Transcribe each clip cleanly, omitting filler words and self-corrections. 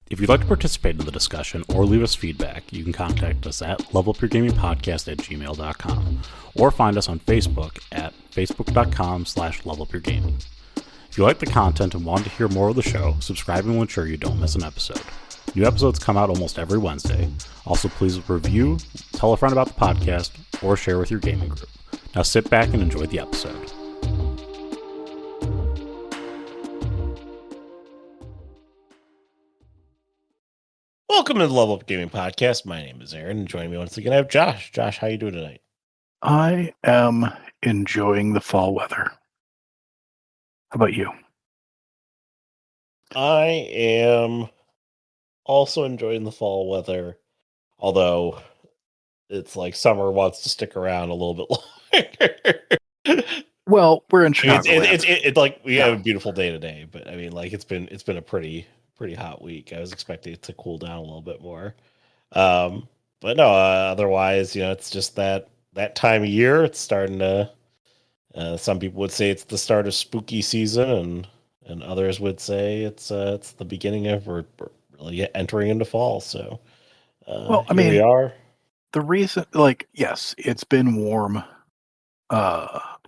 If you'd like to participate in the discussion or leave us feedback, you can contact us at levelupyourgamingpodcast@gmail.com or find us on Facebook at facebook.com/levelupyourgaming. If you like the content and want to hear more of the show, subscribing will ensure you don't miss an episode. New episodes come out almost every Wednesday. Also, please review, tell a friend about the podcast, or share with your gaming group. Now sit back and enjoy the episode. Welcome to the Level Up Gaming Podcast. My name is Aaron, and joining me once again I have Josh. Josh, how you doing tonight? I am enjoying the fall weather. How about you? I am also enjoying the fall weather, although it's like summer wants to stick around a little bit longer. Well, we're in Chicago. It's like we have a beautiful day today, but I mean, like it's been a pretty hot week. I was expecting it to cool down a little bit more, but no. Otherwise, it's just that time of year. It's starting to. Some people would say it's the start of spooky season, and others would say it's the beginning of we're really entering into fall. So, well, I here mean, we are. The reason, yes, it's been warm.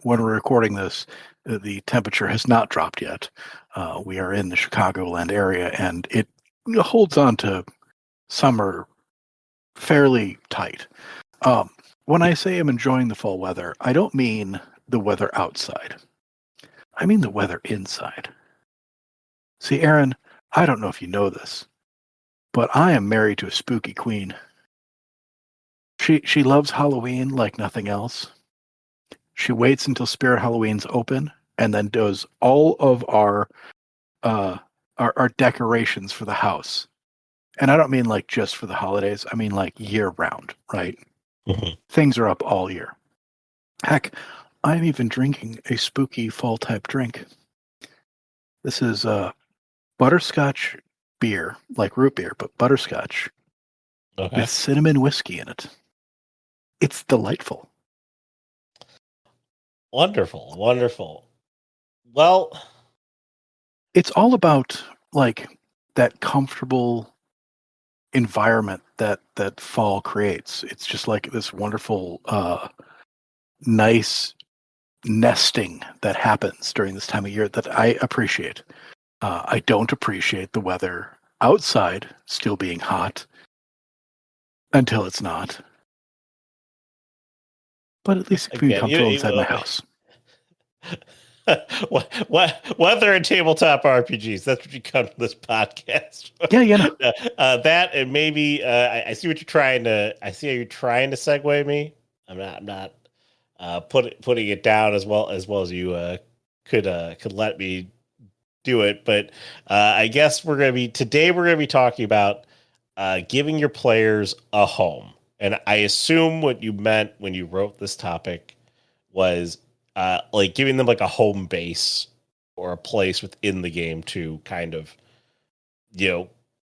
When we're recording this, the temperature has not dropped yet. We are in the Chicagoland area, and it holds on to summer fairly tight. When I say I'm enjoying the fall weather, I don't mean the weather outside. I mean the weather inside. See, Aaron, I don't know if you know this, but I am married to a spooky queen. She loves Halloween like nothing else. She waits until Spirit Halloween's open and then does all of our decorations for the house. And I don't mean like just for the holidays. I mean like year round, right? Mm-hmm. Things are up all year. Heck, I'm even drinking a spooky fall type drink. This is butterscotch beer, like root beer, but butterscotch with cinnamon whiskey in it. It's delightful. Wonderful. Well, it's all about like that comfortable environment that fall creates. It's just like this wonderful, nice nesting that happens during this time of year that I appreciate. I don't appreciate the weather outside still being hot until it's not. But at least it can be comfortable inside my house. Weather and tabletop RPGs. That's what you come to this podcast. Yeah. That and maybe I see what you're trying to. I see how you're trying to segue me. I'm not putting it down as well as you could let me do it. But I guess we're gonna be talking about giving your players a home. And I assume what you meant when you wrote this topic was like giving them like a home base or a place within the game to kind of,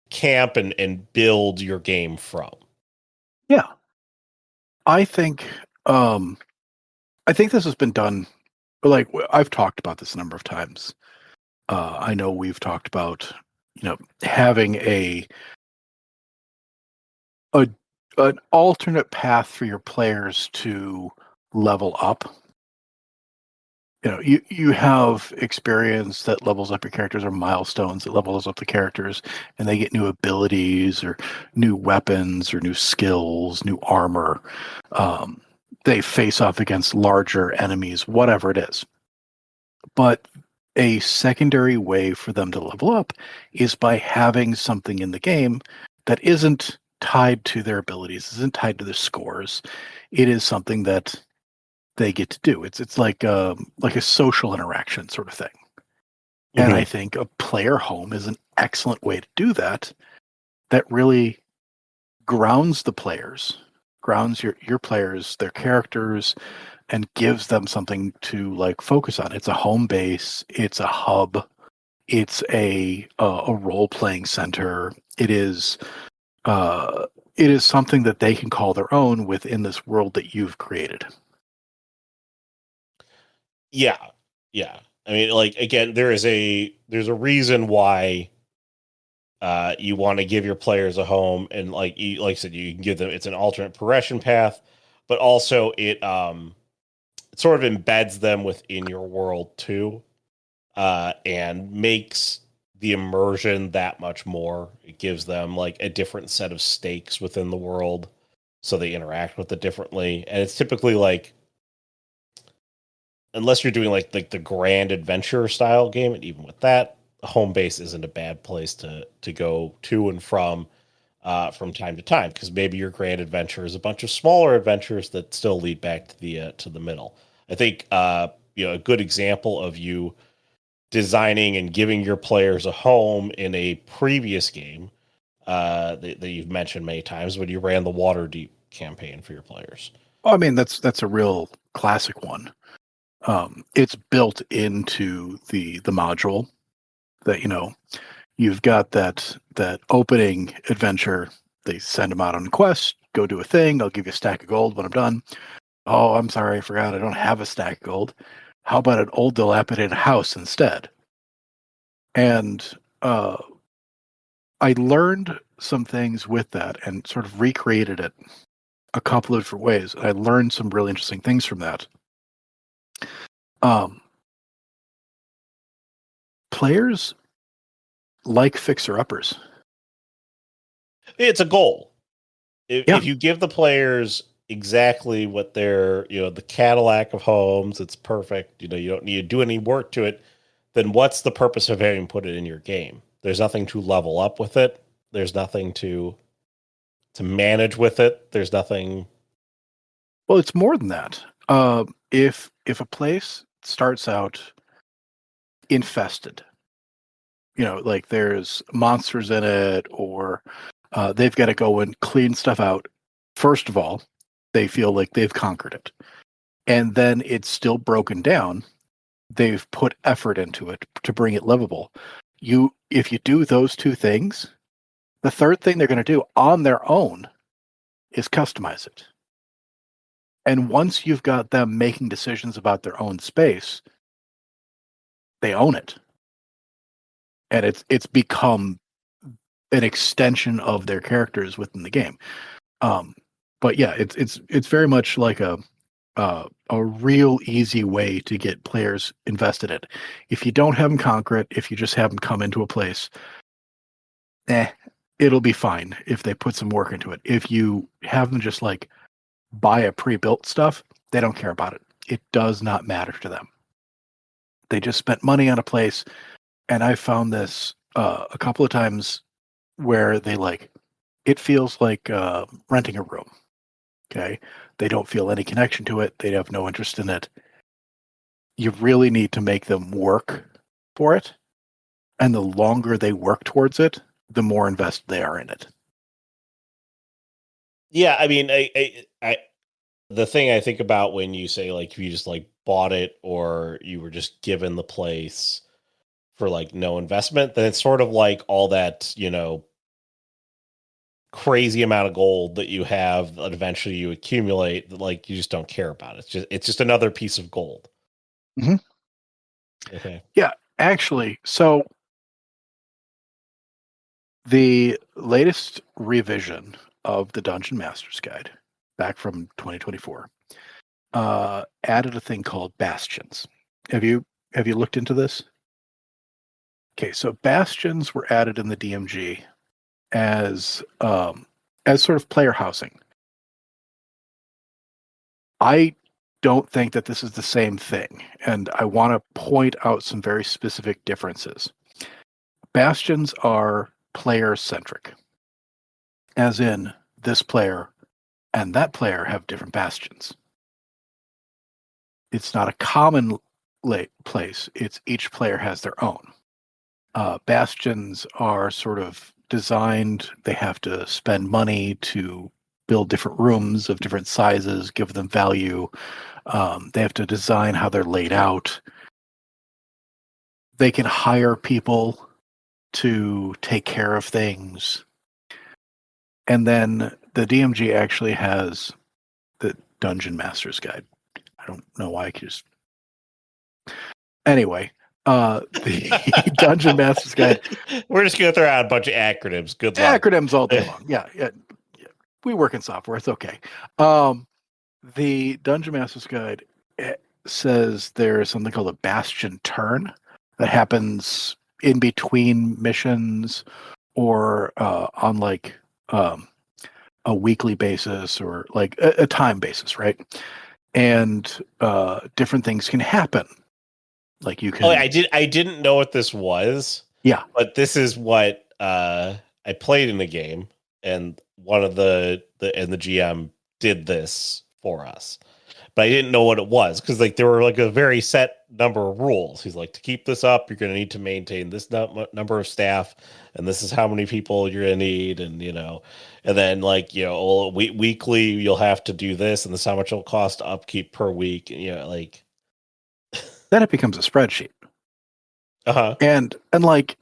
camp and build your game from. Yeah. I think this has been done. Like I've talked about this a number of times. I know we've talked about, having an alternate path for your players to level up. You have experience that levels up your characters, or milestones that levels up the characters, and they get new abilities or new weapons or new skills, new armor. They face off against larger enemies, whatever it is. But a secondary way for them to level up is by having something in the game that isn't tied to their abilities, isn't tied to their scores. It is something that they get to do. It's like a social interaction sort of thing. Mm-hmm. And I think a player home is an excellent way to do that. That really grounds the players, grounds your players, their characters, and gives them something to like focus on. It's a home base. It's a hub. It's a role-playing center. It is something that they can call their own within this world that you've created. Yeah. I mean, like, again, there's a reason why You want to give your players a home, and like I said, you can give them, it's an alternate progression path, but also it sort of embeds them within your world too, and makes the immersion that much more. It gives them like a different set of stakes within the world, so they interact with it differently. And it's typically like, unless you're doing like the grand adventure style game, and even with that, home base isn't a bad place to go to and from time to time, because maybe your grand adventure is a bunch of smaller adventures that still lead back to the middle. I think a good example of you designing and giving your players a home in a previous game that you've mentioned many times, when you ran the Waterdeep campaign for your players. Well, I mean, that's a real classic one. It's built into the module that, you've got that opening adventure. They send them out on a quest, go do a thing. I'll give you a stack of gold when I'm done. Oh, I'm sorry, I forgot. I don't have a stack of gold. How about an old dilapidated house instead? And I learned some things with that and sort of recreated it a couple of different ways. I learned some really interesting things from that. Players like fixer-uppers. It's a goal. If you give the players exactly what they're, the Cadillac of homes, it's perfect. You don't need to do any work to it. Then what's the purpose of having put it in your game? There's nothing to level up with it. There's nothing to manage with it. There's nothing. Well, it's more than that. If a place starts out infested, like there's monsters in it, or they've got to go and clean stuff out. First of all, they feel like they've conquered it. And then it's still broken down. They've put effort into it to bring it livable. If you do those two things, the third thing they're going to do on their own is customize it. And once you've got them making decisions about their own space, they own it. And it's become an extension of their characters within the game. But yeah, it's very much like a real easy way to get players invested in it. If you don't have them conquer it, if you just have them come into a place, it'll be fine if they put some work into it. If you have them just like buy a pre-built stuff, they don't care about it. It does not matter to them. They just spent money on a place, and I found this a couple of times where it feels like renting a room. Okay, they don't feel any connection to it. They have no interest in it. You really need to make them work for it, and the longer they work towards it, the more invested they are in it. Yeah, I mean, I the thing I think about when you say like if you just like bought it or you were just given the place for like no investment, then it's sort of like all that, crazy amount of gold that you have that eventually you accumulate that like you just don't care about. It's just another piece of gold. Mm-hmm. Okay. Yeah, actually, so the latest revision of the Dungeon Master's Guide back from 2024 added a thing called bastions. Have you looked into this? Okay, so bastions were added in the DMG as sort of player housing. I don't think that this is the same thing, and I want to point out some very specific differences. Bastions are player-centric, as in this player and that player have different bastions. It's not a common place. It's each player has their own. Bastions are sort of designed. They have to spend money to build different rooms of different sizes, give them value. They have to design how they're laid out. They can hire people to take care of things. And then the DMG actually has the Dungeon Master's Guide. I don't know why I could just... Anyway, The Dungeon Master's Guide. We're just gonna throw out a bunch of acronyms. Good luck. Acronyms all day long. Yeah. We work in software. It's okay. The Dungeon Master's Guide says there's something called a Bastion turn that happens in between missions or on like a weekly basis or like a time basis, right? And different things can happen. Like you can. Oh, I didn't know what this was. Yeah, but this is what I played in the game, and one of the GM did this for us. But I didn't know what it was because like there were like a very set number of rules. He's like, to keep this up, you're going to need to maintain this number of staff, and this is how many people you're going to need, and and then like weekly you'll have to do this, and this is how much it'll cost to upkeep per week. Like then it becomes a spreadsheet. And like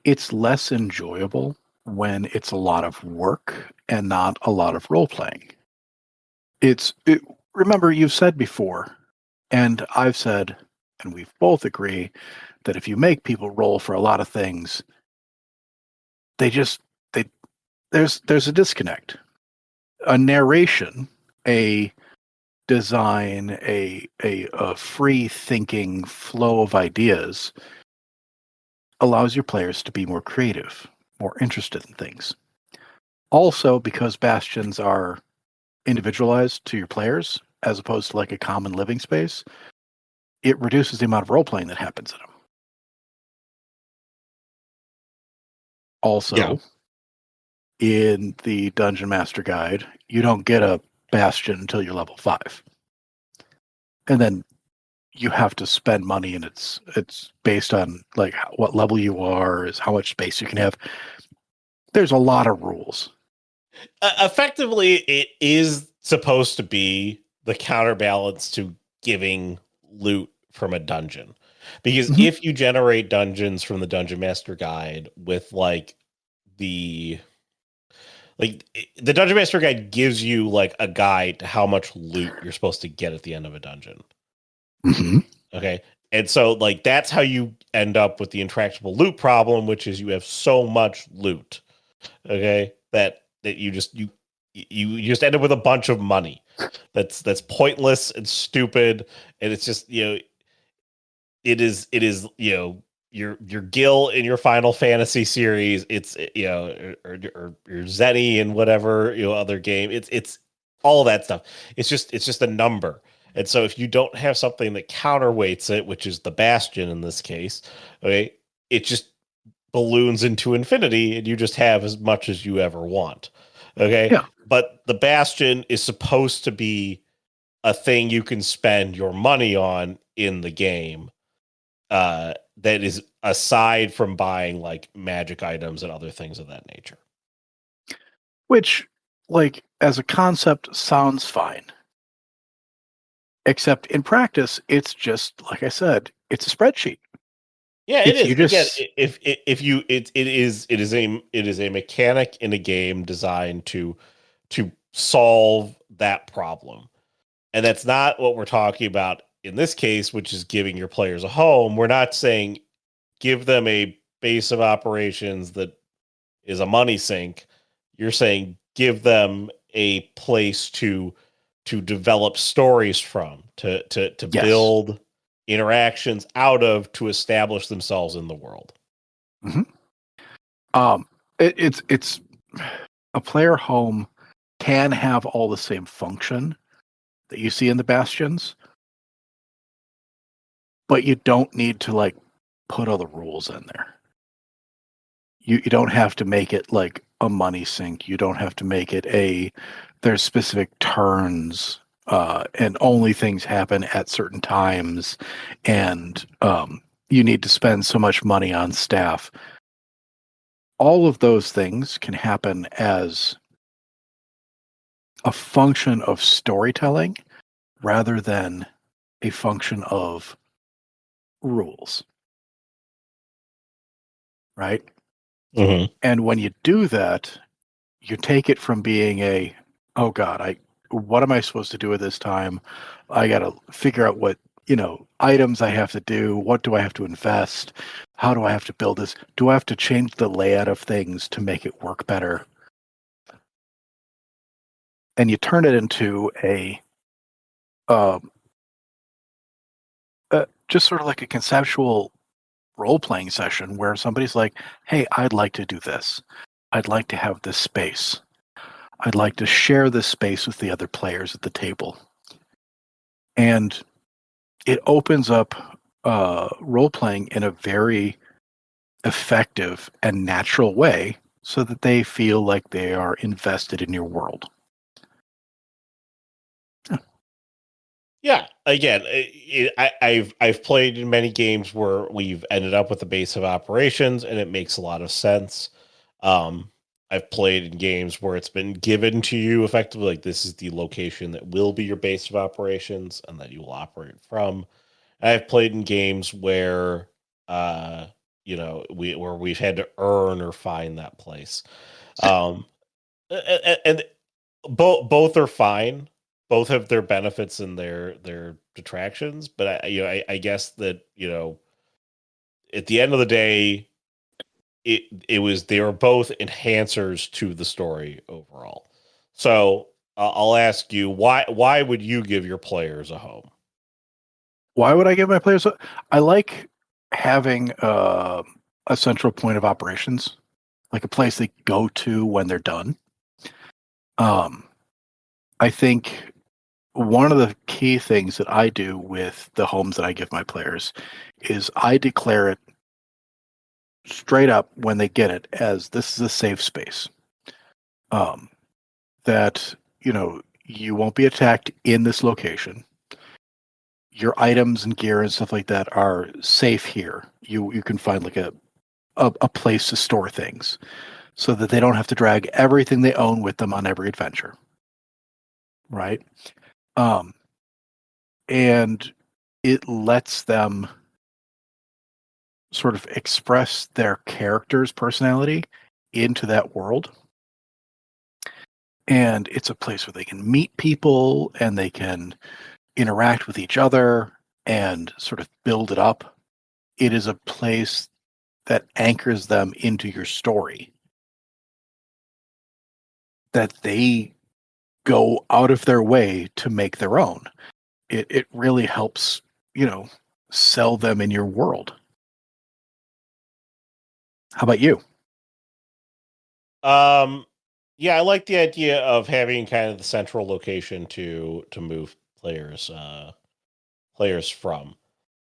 it's less enjoyable when it's a lot of work and not a lot of role playing. Remember, you've said before, and I've said, and we've both agree that if you make people roll for a lot of things, there's a disconnect. A narration, a design, a free thinking flow of ideas allows your players to be more creative, more interested in things. Also, because bastions are individualized to your players as opposed to like a common living space, it reduces the amount of role playing that happens in them. Also, in the Dungeon Master Guide, you don't get a bastion until you're level 5. And then you have to spend money, and it's based on like what level you are, is how much space you can have. There's a lot of rules. Effectively, it is supposed to be the counterbalance to giving loot from a dungeon. Because if you generate dungeons from the Dungeon Master Guide with the Dungeon Master Guide gives you like a guide to how much loot you're supposed to get at the end of a dungeon. Okay. And so like that's how you end up with the intractable loot problem, which is you have so much loot. Okay. That you just end up with a bunch of money that's pointless and stupid, and it's just it is your Gil in your Final Fantasy series, it's or your Zenny and whatever other game, it's all that stuff. It's just a number. And so if you don't have something that counterweights it, which is the Bastion in this case, okay, it just balloons into infinity, and you just have as much as you ever want. Okay. Yeah. But the Bastion is supposed to be a thing you can spend your money on in the game. That is aside from buying like magic items and other things of that nature. Which, like, as a concept sounds fine. Except in practice, it's just, like I said, it's a spreadsheet. Yeah, it is. It is a mechanic in a game designed to solve that problem. And that's not what we're talking about in this case, which is giving your players a home. We're not saying give them a base of operations that is a money sink. You're saying give them a place to develop stories from, to Yes. build interactions out of, to establish themselves in the world. It's a player home can have all the same function that you see in the Bastions, but you don't need to like put all the rules in there. You don't have to make it like a money sink. You don't have to make it there's specific turns and only things happen at certain times, and you need to spend so much money on staff. All of those things can happen as a function of storytelling rather than a function of rules. Right? Mm-hmm. And when you do that, you take it from being oh God, what am I supposed to do at this time? I got to figure out what items I have to do. What do I have to invest? How do I have to build this? Do I have to change the layout of things to make it work better? And you turn it into just sort of like a conceptual role-playing session where somebody's like, hey, I'd like to do this. I'd like to have this space. I'd like to share this space with the other players at the table. And it opens up role-playing in a very effective and natural way so that they feel like they are invested in your world. Yeah, again, I've played in many games where we've ended up with a base of operations, and it makes a lot of sense. I've played in games where it's been given to you effectively, like this is the location that will be your base of operations, and that you will operate from. I've played in games where, where we've had to earn or find that place, and both are fine. Both have their benefits and their detractions, but I guess that at the end of the day, they were both enhancers to the story overall. So I'll ask you, why would you give your players a home? Why would I give my players? I like having a central point of operations, like a place they go to when they're done. I think one of the key things that I do with the homes that I give my players is I declare it straight up when they get it as this is a safe space. That you won't be attacked in this location. Your items and gear and stuff like that are safe here. You can find like a place to store things so that they don't have to drag everything they own with them on every adventure. Right? And it lets them sort of express their character's personality into that world. And it's a place where they can meet people and they can interact with each other and sort of build it up. It is a place that anchors them into your story, that they go out of their way to make their own. It really helps, sell them in your world. How about you? Yeah, I like the idea of having kind of the central location to move players from.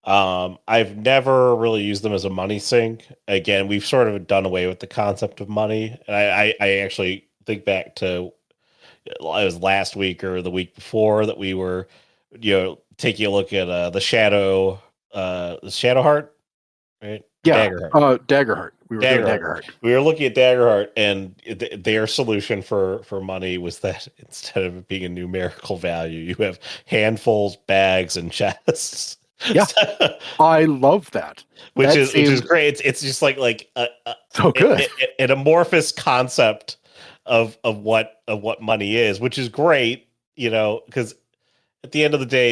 I've never really used them as a money sink. Again, we've sort of done away with the concept of money, and I actually think back to it was last week or the week before that we were taking a look at the Shadowheart, right? Yeah, Daggerheart. We were doing Daggerheart. We were looking at Daggerheart, and their solution for money was that instead of it being a numerical value, you have handfuls, bags, and chests. Yeah, I love that. Which is great. It's just like so good. An amorphous concept of what money is, which is great. Because at the end of the day,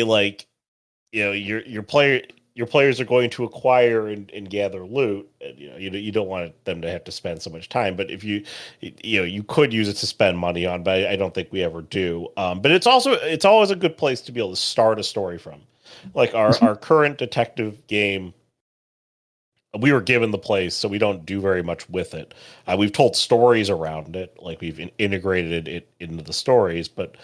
your players are going to acquire and gather loot. And, you don't want them to have to spend so much time. But if you could use it to spend money on, but I don't think we ever do. But it's always a good place to be able to start a story from. Like our current detective game, we were given the place, so we don't do very much with it. We've told stories around it, like we've integrated it into the stories, but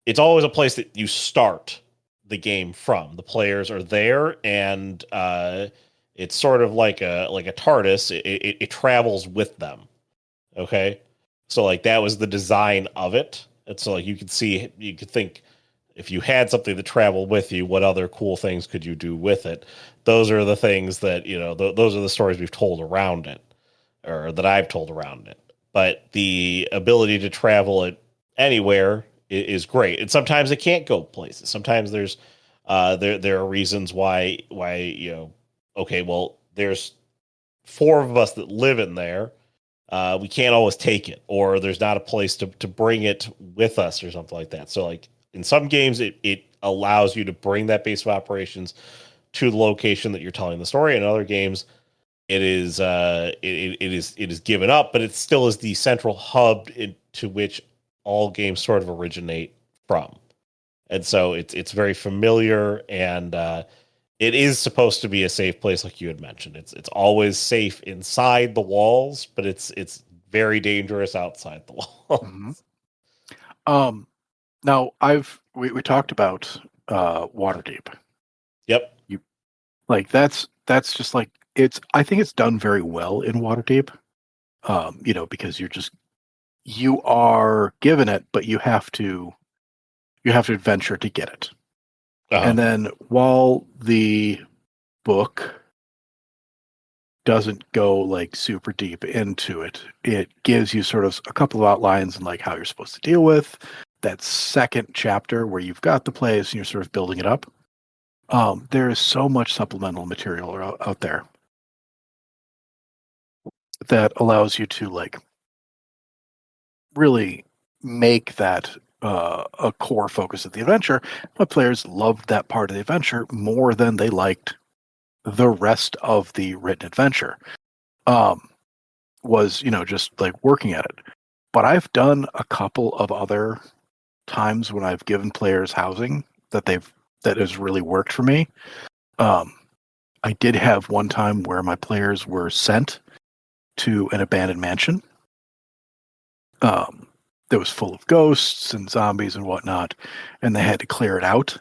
it's always a place that you start the game from. The players are there, and it's sort of like a TARDIS. It travels with them. Okay, so that was the design of it, and so you could think. If you had something to travel with you, what other cool things could you do with it? Those are the things that, those are the stories we've told around it, or that I've told around it. But the ability to travel it anywhere is great. And sometimes it can't go places. Sometimes there's, there are reasons why, okay, well, there's 4 of us that live in there. We can't always take it, or there's not a place to bring it with us or something like that. So in some games it allows you to bring that base of operations to the location that you're telling the story. In other games, it is it is given up, but it still is the central hub to which all games sort of originate from. And so it's very familiar, and it is supposed to be a safe place, like you had mentioned. It's always safe inside the walls, but it's very dangerous outside the walls. Mm-hmm. Now we talked about Waterdeep. Yep. Like that's just like I think it's done very well in Waterdeep. Because you are given it, but you have to adventure to get it. Uh-huh. And then while the book doesn't go like super deep into it, it gives you sort of a couple of outlines and like how you're supposed to deal with that second chapter where you've got the place and you're sort of building it up. There is so much supplemental material out there that allows you to like really make that a core focus of the adventure. But players loved that part of the adventure more than they liked the rest of the written adventure. Was just like working at it. But I've done a couple of other times when I've given players housing that has really worked for me. I did have one time where my players were sent to an abandoned mansion that was full of ghosts and zombies and whatnot, and they had to clear it out.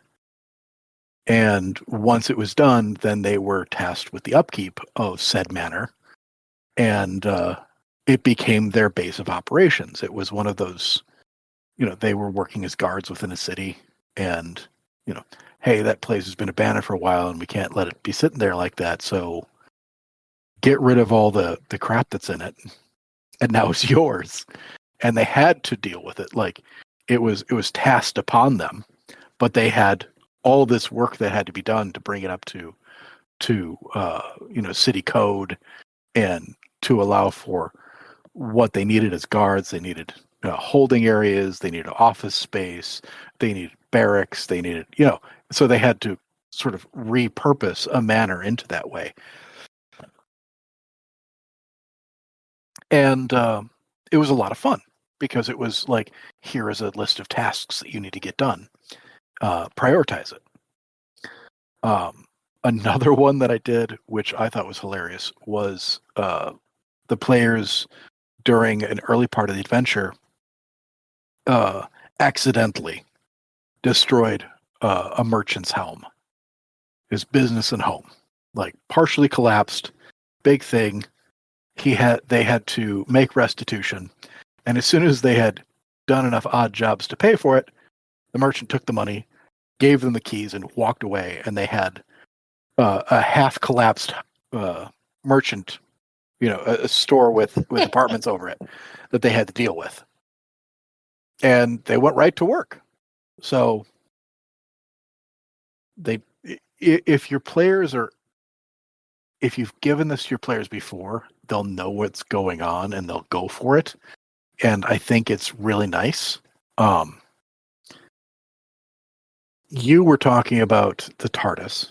And once it was done, then they were tasked with the upkeep of said manor, and it became their base of operations. It was one of those, they were working as guards within a city, and hey, that place has been abandoned for a while, and we can't let it be sitting there like that. So get rid of all the crap that's in it, and now it's yours. And they had to deal with it. Like it was tasked upon them, but they had all this work that had to be done to bring it up to city code, and to allow for what they needed as guards. They needed holding areas, they needed office space, they needed barracks, they needed so they had to sort of repurpose a manor into that way. And it was a lot of fun, because it was like, here is a list of tasks that you need to get done. Prioritize it. Another one that I did, which I thought was hilarious, was the players during an early part of the adventure accidentally destroyed a merchant's helm. His business and home, like partially collapsed, big thing. They had to make restitution. And as soon as they had done enough odd jobs to pay for it, the merchant took the money, gave them the keys, and walked away. And they had a half-collapsed merchant, a store with apartments over it that they had to deal with. And they went right to work. So if you've given this to your players before, they'll know what's going on and they'll go for it. And I think it's really nice. You were talking about the TARDIS.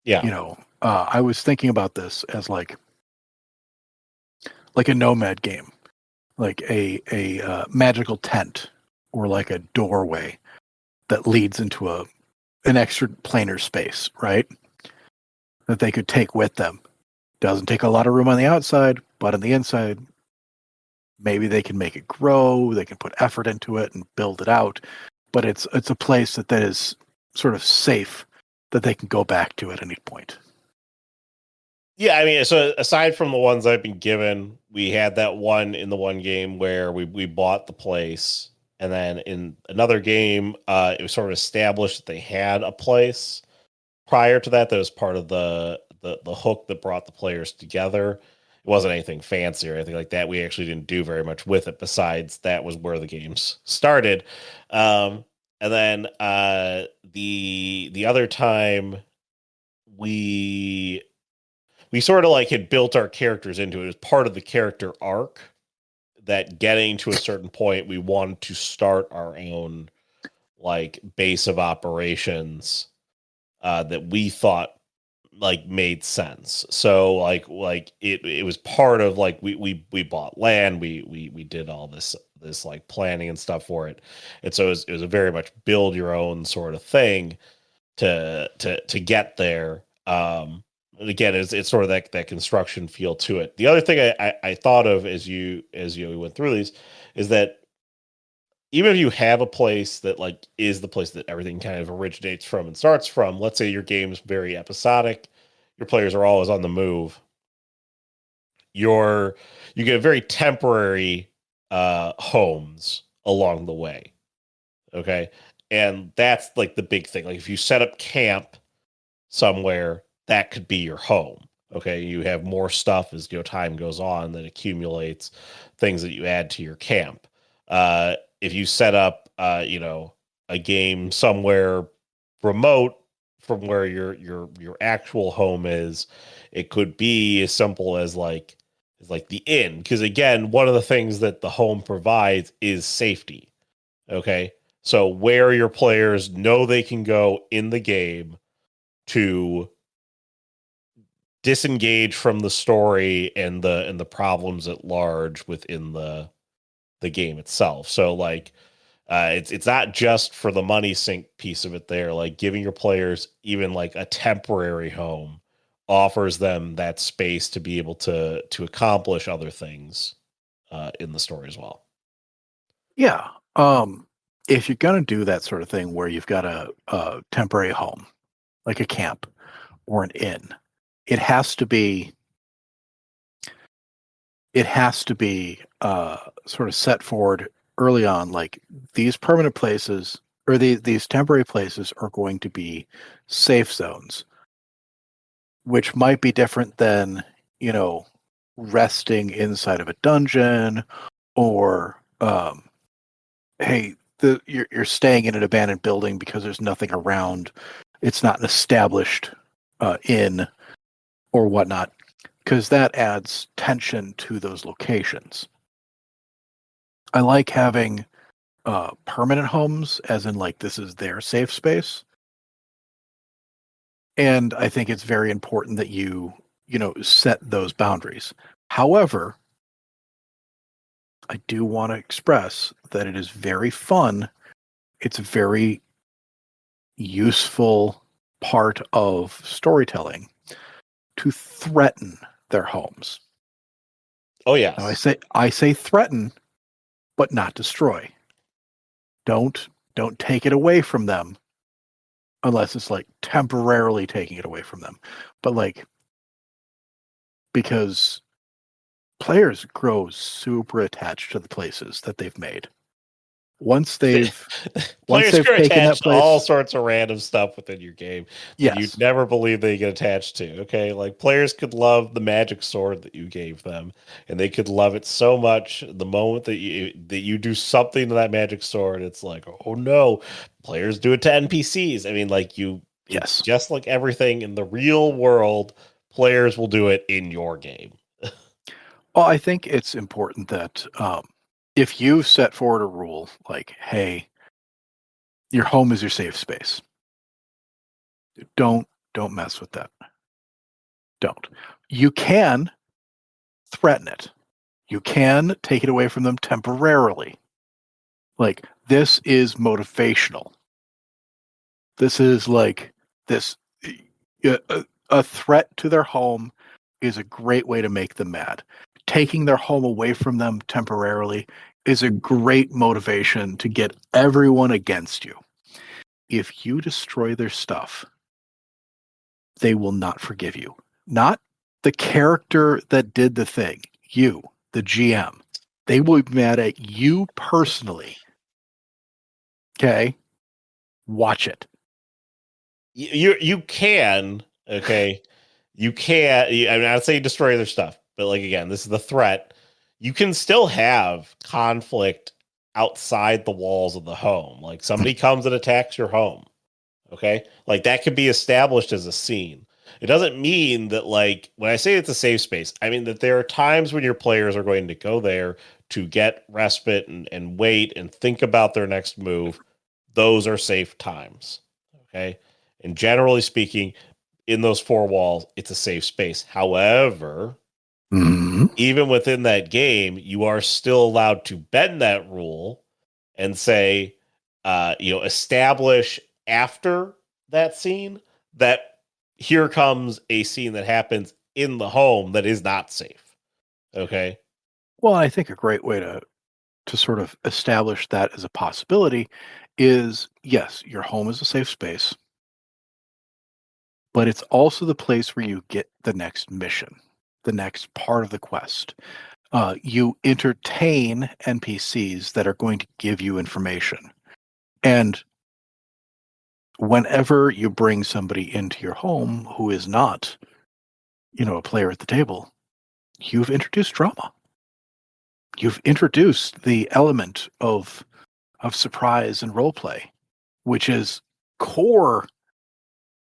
Yeah. I was thinking about this as like a nomad game, like a magical tent, or like a doorway that leads into an extra planar space, right? That they could take with them. Doesn't take a lot of room on the outside, but on the inside, maybe they can make it grow. They can put effort into it and build it out. But it's a place that is sort of safe, that they can go back to at any point. Yeah, I mean, so aside from the ones I've been given, we had that one in the one game where we bought the place, and then in another game, it was sort of established that they had a place prior to that was part of the hook that brought the players together. It wasn't anything fancy or anything like that. We actually didn't do very much with it, besides that was where the games started. And then the other time we sort of like had built our characters into it as part of the character arc, that getting to a certain point, we wanted to start our own like base of operations that we thought like made sense. So like it was part of like we bought land, we did all this like planning and stuff for it, and so it was a very much build your own sort of thing to get there. And again, it's sort of that construction feel to it. The other thing I thought of as you went through these is that even if you have a place that like is the place that everything kind of originates from and starts from, let's say your game's very episodic, your players are always on the move. You get very temporary homes along the way. Okay. And that's like the big thing. Like if you set up camp somewhere, that could be your home. Okay. You have more stuff as time goes on that accumulates things that you add to your camp. If you set up a game somewhere remote from where your actual home is, it could be as simple as like the inn, because again, one of the things that the home provides is safety. Okay, so where your players know they can go in the game to disengage from the story and the problems at large within the game itself. So like it's not just for the money sink piece of it there. Like giving your players even like a temporary home offers them that space to be able to accomplish other things in the story as well. Yeah. If you're gonna do that sort of thing where you've got a temporary home, like a camp or an inn, it has to be sort of set forward early on, like these permanent places or these temporary places are going to be safe zones, which might be different than, resting inside of a dungeon or, hey, you're staying in an abandoned building because there's nothing around. It's not an established inn or whatnot, because that adds tension to those locations. I like having permanent homes, as in like this is their safe space. And I think it's very important that you set those boundaries. However, I do want to express that it is very fun. It's a very useful part of storytelling to threaten their homes. Oh yeah. Now I say threaten, but not destroy. Don't take it away from them unless it's like temporarily taking it away from them. But like, because players grow super attached to the places that they've made. Once they've players are taken attached that place, to all sorts of random stuff within your game yes. You'd never believe they get attached to. Okay, like players could love the magic sword that you gave them, and they could love it so much. The moment that you do something to that magic sword, it's like, oh no. Players do it to NPCs. I mean, like yes, just like everything in the real world, players will do it in your game. Well, I think it's important that if you set forward a rule like, hey, your home is your safe space, don't mess with that. Don't. You can threaten it. You can take it away from them temporarily. Like, this is motivational. This is like this. A threat to their home is a great way to make them mad. Taking their home away from them temporarily is a great motivation to get everyone against you. If you destroy their stuff, they will not forgive you. Not the character that did the thing, you, the GM. They will be mad at you personally. Okay? Watch it. You can, okay? You can. I'm not saying destroy their stuff, but like again, this is the threat. You can still have conflict outside the walls of the home. Like somebody comes and attacks your home. Okay? Like that could be established as a scene. It doesn't mean that, like, when I say it's a safe space, I mean that there are times when your players are going to go there to get respite and wait and think about their next move. those are safe times. Okay. And generally speaking, in those four walls, it's a safe space. However, even within that game, you are still allowed to bend that rule and say, establish after that scene that here comes a scene that happens in the home that is not safe. Okay. Well, I think a great way to sort of establish that as a possibility is, yes, your home is a safe space, but it's also the place where you get the next mission, the next part of the quest. You entertain NPCs that are going to give you information. And whenever you bring somebody into your home who is not, a player at the table, you've introduced drama. You've introduced the element of surprise and role play, which is core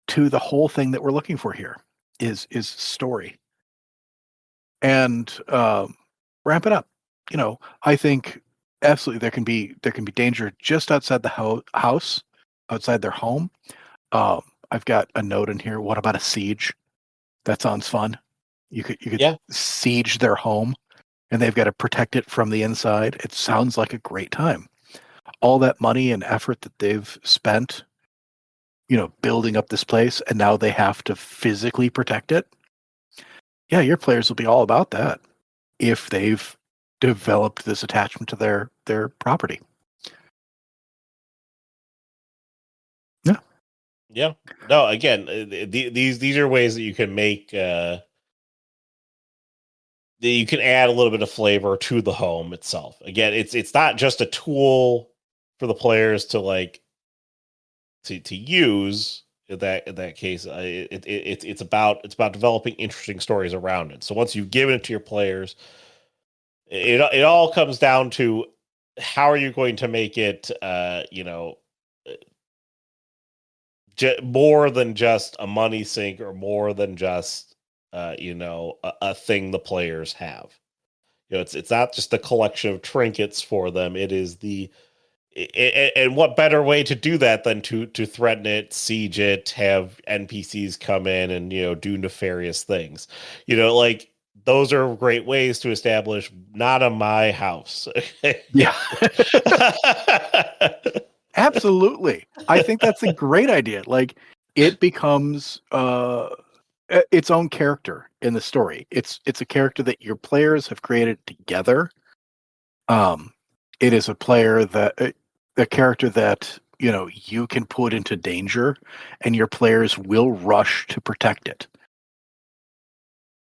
to the whole thing that we're looking for here is story. And ramp it up. I think absolutely there can be danger just outside the house, outside their home. I've got a note in here. What about a siege? That sounds fun. You could siege their home, and they've got to protect it from the inside. It sounds like a great time. All that money and effort that they've spent, building up this place, and now they have to physically protect it. Yeah, your players will be all about that if they've developed this attachment to their property. Yeah. Yeah. No, again, these are ways that you can make that you can add a little bit of flavor to the home itself. Again, it's not just a tool for the players to to use. In that case, it's about developing interesting stories around it. So once you've given it to your players, it all comes down to how are you going to make it, more than just a money sink or more than just a thing the players have. It's not just a collection of trinkets for them. It is and what better way to do that than to threaten it, siege it, have NPCs come in and do nefarious things. Those are great ways to establish not a my house. Yeah. Absolutely. I think that's a great idea. It becomes its own character in the story. It's a character that your players have created together. It is a character that you can put into danger, and your players will rush to protect it.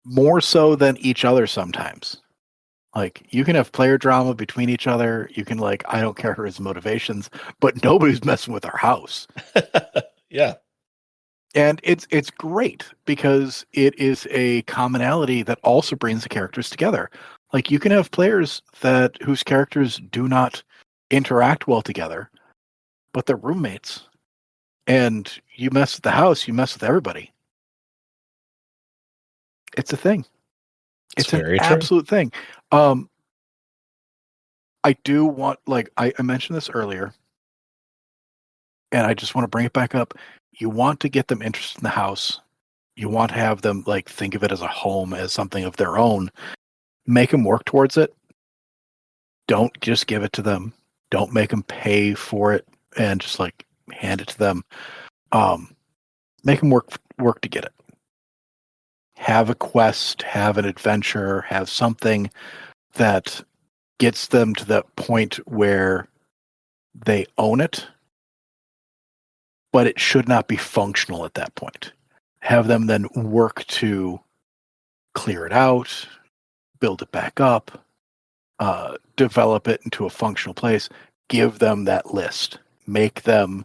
More so than each other sometimes. You can have player drama between each other. You can I don't care his motivations, but nobody's messing with our house. Yeah. And it's great because it is a commonality that also brings the characters together. You can have players whose characters do not interact well together, but they're roommates. And you mess with the house, you mess with everybody. It's a thing. It's an absolute thing. I do want, I mentioned this earlier, and I just want to bring it back up. You want to get them interested in the house. You want to have them think of it as a home, as something of their own. Make them work towards it. Don't just give it to them. Don't make them pay for it and just hand it to them. Make them work to get it. Have a quest, have an adventure, have something that gets them to that point where they own it, but it should not be functional at that point. Have them then work to clear it out, build it back up, develop it into a functional place. Give them that list. Make them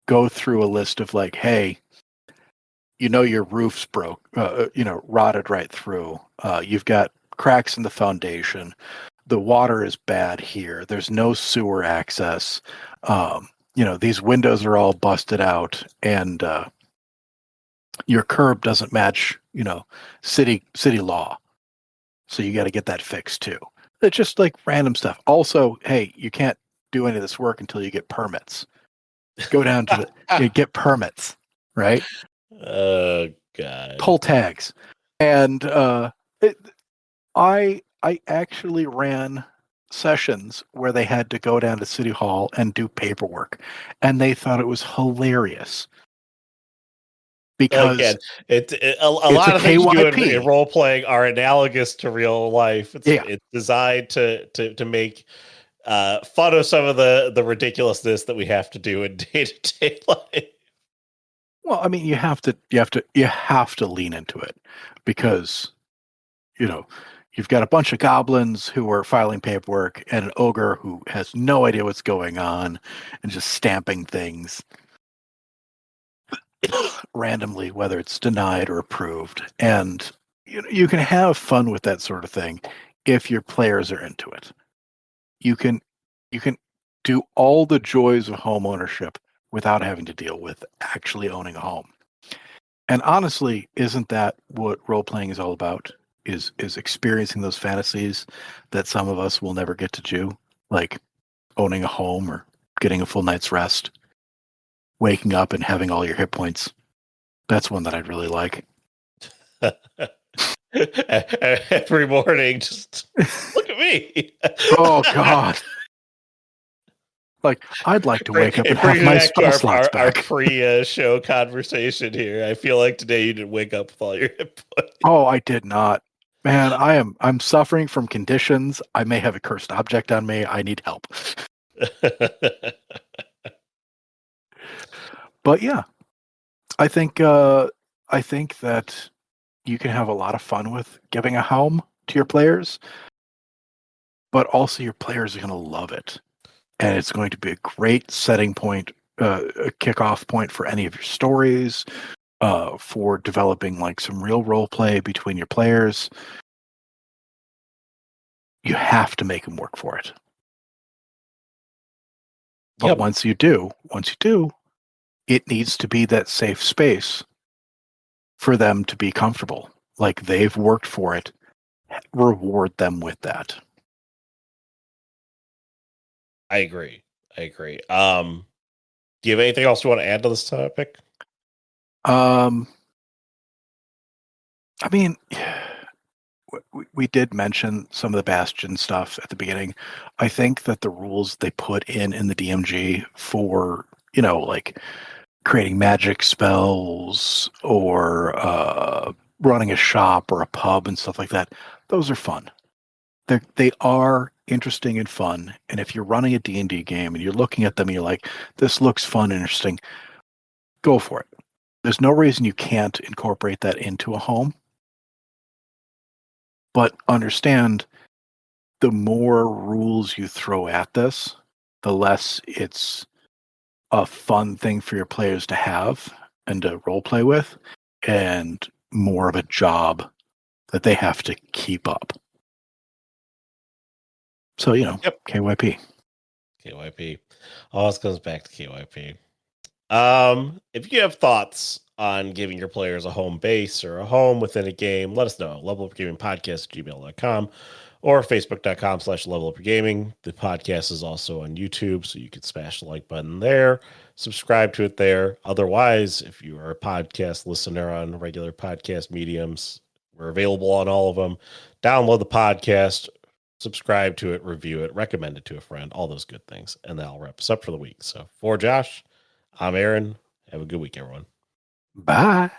go through a list of hey, your roof's broke, rotted right through. You've got cracks in the foundation. The water is bad here. There's no sewer access. These windows are all busted out, and your curb doesn't match, city law. So you got to get that fixed too. It's just random stuff. Also, hey, you can't do any of this work until you get permits. Go down to you get permits, right? Oh God. Pull tags, and I actually ran sessions where they had to go down to City Hall and do paperwork, and they thought it was hilarious because Again, a lot of things you do in role playing are analogous to real life. It's designed to make fun of some of the ridiculousness that we have to do in day-to-day life. Well, I mean, you have to lean into it because, you've got a bunch of goblins who are filing paperwork and an ogre who has no idea what's going on and just stamping things randomly, whether it's denied or approved. And you can have fun with that sort of thing if your players are into it. You can do all the joys of home ownership without having to deal with actually owning a home. And honestly, isn't that what role playing is all about? Is experiencing those fantasies that some of us will never get to do, like owning a home or getting a full night's rest, waking up and having all your hit points. That's one that I'd really like. Every morning, just look at me. Oh God. Like, I'd like to wake up and have my spell slots back. Our pre-show conversation here. I feel like today you didn't wake up with all your hit points. Oh, I did not. Man, I'm suffering from conditions. I may have a cursed object on me. I need help. But yeah, I think that you can have a lot of fun with giving a home to your players, but also your players are going to love it. And it's going to be a great setting point, a kickoff point for any of your stories, for developing like some real role play between your players. You have to make them work for it. But once you do, it needs to be that safe space for them to be comfortable. Like they've worked for it. Reward them with that. I agree. Do you have anything else you want to add to this topic? I mean, we did mention some of the Bastion stuff at the beginning. I think that the rules they put in the DMG for, like creating magic spells or running a shop or a pub and stuff like that, those are fun. They are interesting and fun. And if you're running a D&D game and you're looking at them and you're like, this looks fun and interesting, go for it. There's no reason you can't incorporate that into a home. But understand, the more rules you throw at this, the less it's a fun thing for your players to have and to role play with, and more of a job that they have to keep up. So, KYP. KYP. Always comes back to KYP. If you have thoughts on giving your players a home base or a home within a game, let us know. levelupgamingpodcast@gmail.com or facebook.com/levelupgaming. The podcast is also on YouTube, so you can smash the like button there, subscribe to it there. Otherwise, if you are a podcast listener on regular podcast mediums, we're available on all of them. Download the podcast, subscribe to it, review it, recommend it to a friend, all those good things. And that'll wrap us up for the week. So for Josh, I'm Aaron. Have a good week, everyone. Bye.